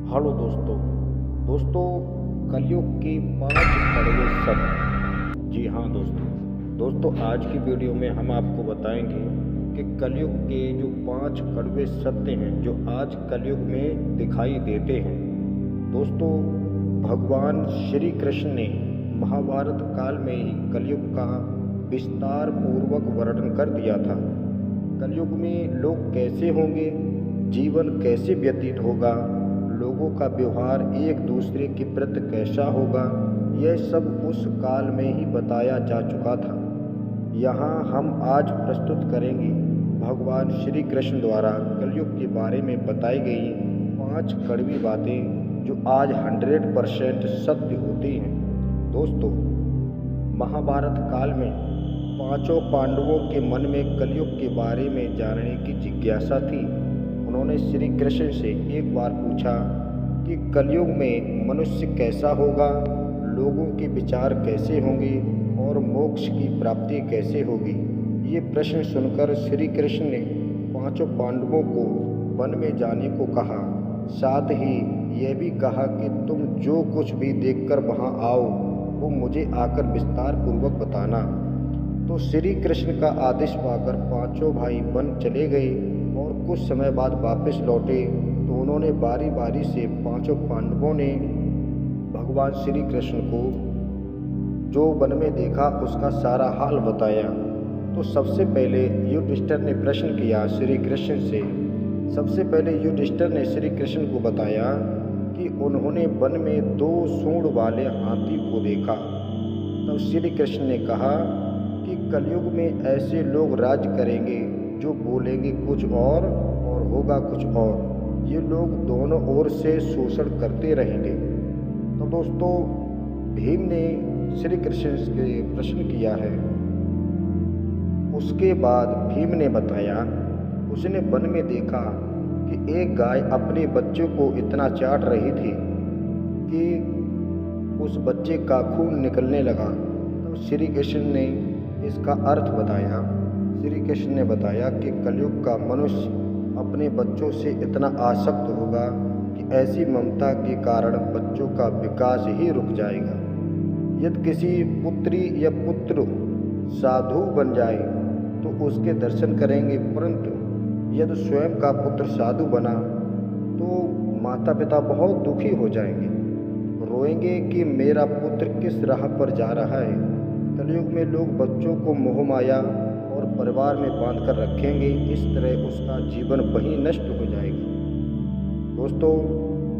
Hello दोस्तों। दोस्तों, कलयुग की 5 कड़वे सत्य। जी हाँ दोस्तों, आज की वीडियो में हम आपको बताएंगे कि कलयुग के जो 5 कड़वे सत्य हैं जो आज कलयुग में दिखाई देते हैं। दोस्तों, भगवान श्री कृष्ण ने महाभारत काल में ही कलयुग का विस्तार पूर्वक वर्णन कर दिया था। कलयुग में लोग कैसे होंगे, जीवन कैसे व्यतीत होगा, लोगों का व्यवहार एक दूसरे के प्रति कैसा होगा, यह सब उस काल में ही बताया जा चुका था। यहाँ हम आज प्रस्तुत करेंगे भगवान श्री कृष्ण द्वारा कलयुग के बारे में बताई गई 5 कड़वी बातें जो आज 100% सत्य होती हैं। दोस्तों, महाभारत काल में पांचों पांडवों के मन में कलयुग के बारे में जानने की जिज्ञासा थी। उन्होंने श्री कृष्ण से एक बार पूछा कि कलयुग में मनुष्य कैसा होगा, लोगों के विचार कैसे होंगे और मोक्ष की प्राप्ति कैसे होगी। ये प्रश्न सुनकर श्री कृष्ण ने पांचों पांडवों को वन में जाने को कहा। साथ ही यह भी कहा कि तुम जो कुछ भी देखकर वहां आओ वो मुझे आकर विस्तार पूर्वक बताना। तो श्री कृष्ण का आदेश पाकर पांचों भाई वन चले गए और कुछ समय बाद वापस लौटे। तो उन्होंने बारी बारी से पांचों पांडवों ने भगवान श्री कृष्ण को जो वन में देखा उसका सारा हाल बताया। तो सबसे पहले युधिष्ठिर ने प्रश्न किया श्री कृष्ण से। सबसे पहले युधिष्ठिर ने श्री कृष्ण को बताया कि उन्होंने वन में 2 सूंड वाले हाथी को देखा। तब श्री कृष्ण ने कहा कि कलयुग में ऐसे लोग राज करेंगे जो बोलेंगे कुछ और होगा कुछ और। ये लोग दोनों ओर से शोषण करते रहेंगे। तो दोस्तों, भीम ने श्री कृष्ण से प्रश्न किया है। उसके बाद भीम ने बताया उसने वन में देखा कि एक गाय अपने बच्चे को इतना चाट रही थी कि उस बच्चे का खून निकलने लगा। तो श्री कृष्ण ने इसका अर्थ बताया। श्री कृष्ण ने बताया कि कलयुग का मनुष्य अपने बच्चों से इतना आसक्त होगा कि ऐसी ममता के कारण बच्चों का विकास ही रुक जाएगा। यदि किसी पुत्री या पुत्र साधु बन जाए तो उसके दर्शन करेंगे, परंतु यदि स्वयं का पुत्र साधु बना तो माता पिता बहुत दुखी हो जाएंगे, रोएंगे कि मेरा पुत्र किस राह पर जा रहा है। कलयुग में लोग बच्चों को मोह माया और परिवार में बांधकर रखेंगे। इस तरह उसका जीवन वहीं नष्ट हो जाएगा। दोस्तों,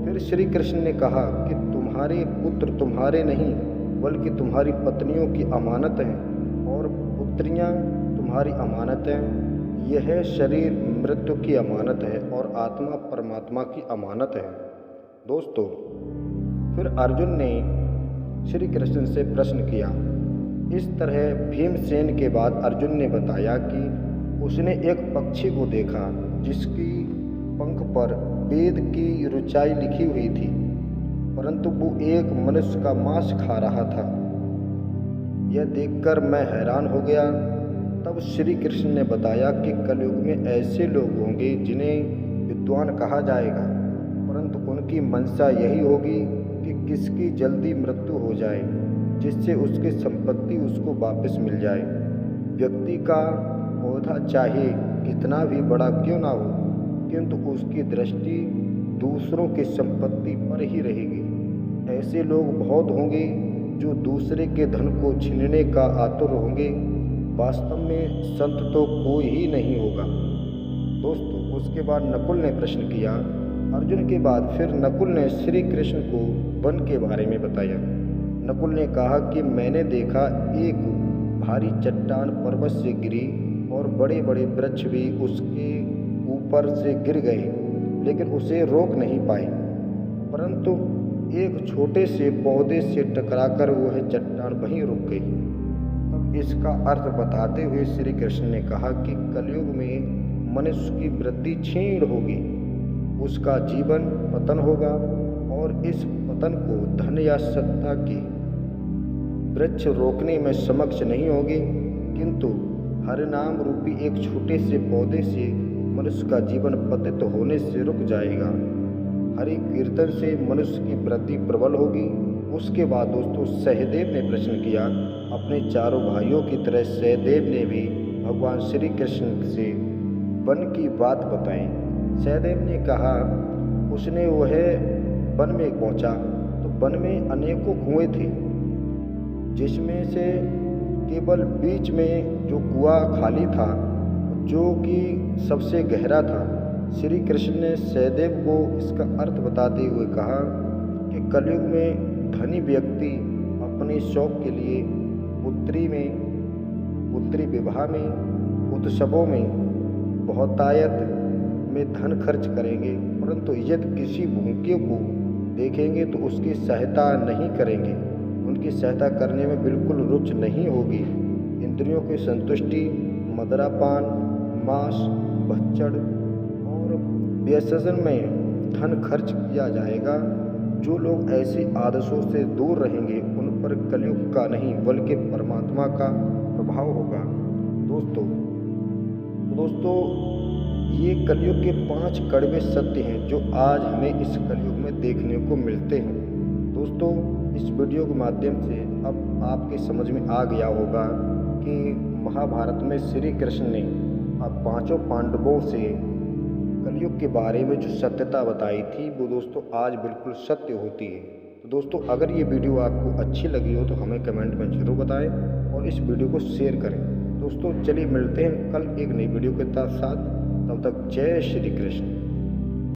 फिर श्री कृष्ण ने कहा कि तुम्हारे पुत्र तुम्हारे नहीं बल्कि तुम्हारी पत्नियों की अमानत हैं और पुत्रियां तुम्हारी अमानत हैं। यह शरीर मृत्यु की अमानत है और आत्मा परमात्मा की अमानत है। दोस्तों, फिर अर्जुन ने श्री कृष्ण से प्रश्न किया। इस तरह भीमसेन के बाद अर्जुन ने बताया कि उसने एक पक्षी को देखा जिसकी पंख पर वेद की ऋचाई लिखी हुई थी, परंतु वो एक मनुष्य का मांस खा रहा था। यह देखकर मैं हैरान हो गया। तब श्री कृष्ण ने बताया कि कलयुग में ऐसे लोग होंगे जिन्हें विद्वान कहा जाएगा, परंतु उनकी मंशा यही होगी कि किसकी जल्दी मृत्यु हो जाए जिससे उसकी संपत्ति उसको वापस मिल जाए। व्यक्ति का ओहदा चाहे कितना भी बड़ा क्यों ना हो, किंतु उसकी दृष्टि दूसरों की संपत्ति पर ही रहेगी। ऐसे लोग बहुत होंगे जो दूसरे के धन को छीनने का आतुर होंगे। वास्तव में संत तो कोई ही नहीं होगा। दोस्तों, उसके बाद नकुल ने प्रश्न किया। अर्जुन के बाद फिर नकुल ने श्री कृष्ण को वन के बारे में बताया। नकुल ने कहा कि मैंने देखा एक भारी चट्टान पर्वत से गिरी और बड़े बड़े वृक्ष भी उसके ऊपर से गिर गए, लेकिन उसे रोक नहीं पाए, परंतु एक छोटे से पौधे से टकराकर वह चट्टान वहीं रुक गई। तब इसका अर्थ बताते हुए श्री कृष्ण ने कहा कि कलयुग में मनुष्य की वृद्धि क्षीण होगी, उसका जीवन पतन होगा और इस पतन को धन या सत्ता के वृक्ष रोकने में समक्ष नहीं होगी, किंतु हरिनाम रूपी एक छोटे से पौधे से मनुष्य का जीवन पतित होने से रुक जाएगा। हरि कीर्तन से मनुष्य की वृत्ति प्रबल होगी। उसके बाद दोस्तों सहदेव ने प्रश्न किया। अपने चारों भाइयों की तरह सहदेव ने भी भगवान श्री कृष्ण से वन की बात बताई। सहदेव ने कहा, उसने वह वन में पहुंचा तो वन में अनेकों कुएं थे, जिसमें से केवल बीच में जो कुआं खाली था, जो कि सबसे गहरा था। श्री कृष्ण ने सहदेव को इसका अर्थ बताते हुए कहा कि कलयुग में धनी व्यक्ति अपने शौक के लिए पुत्री विवाह में, उत्सवों में, बहुतायत में धन खर्च करेंगे, परंतु यदि किसी भूखे को देखेंगे तो उसकी सहायता नहीं करेंगे, उनकी सहायता करने में बिल्कुल रुचि नहीं होगी। इंद्रियों की संतुष्टि, मदिरापान, मांस, भक्षण और व्यसन में धन खर्च किया जाएगा। जो लोग ऐसी आदतों से दूर रहेंगे उन पर कलयुग का नहीं बल्कि परमात्मा का प्रभाव होगा। दोस्तों ये कलयुग के 5 कड़वे सत्य हैं जो आज हमें इस कलयुग में देखने को मिलते हैं। दोस्तों इस वीडियो के माध्यम से अब आपके समझ में आ गया होगा कि महाभारत में श्री कृष्ण ने अब 5 पांडवों से कलयुग के बारे में जो सत्यता बताई थी वो दोस्तों आज बिल्कुल सत्य होती है। तो दोस्तों अगर ये वीडियो आपको अच्छी लगी हो तो हमें कमेंट में ज़रूर बताएं और इस वीडियो को शेयर करें। दोस्तों चलिए मिलते हैं कल एक नई वीडियो के साथ। तब तक जय श्री कृष्ण।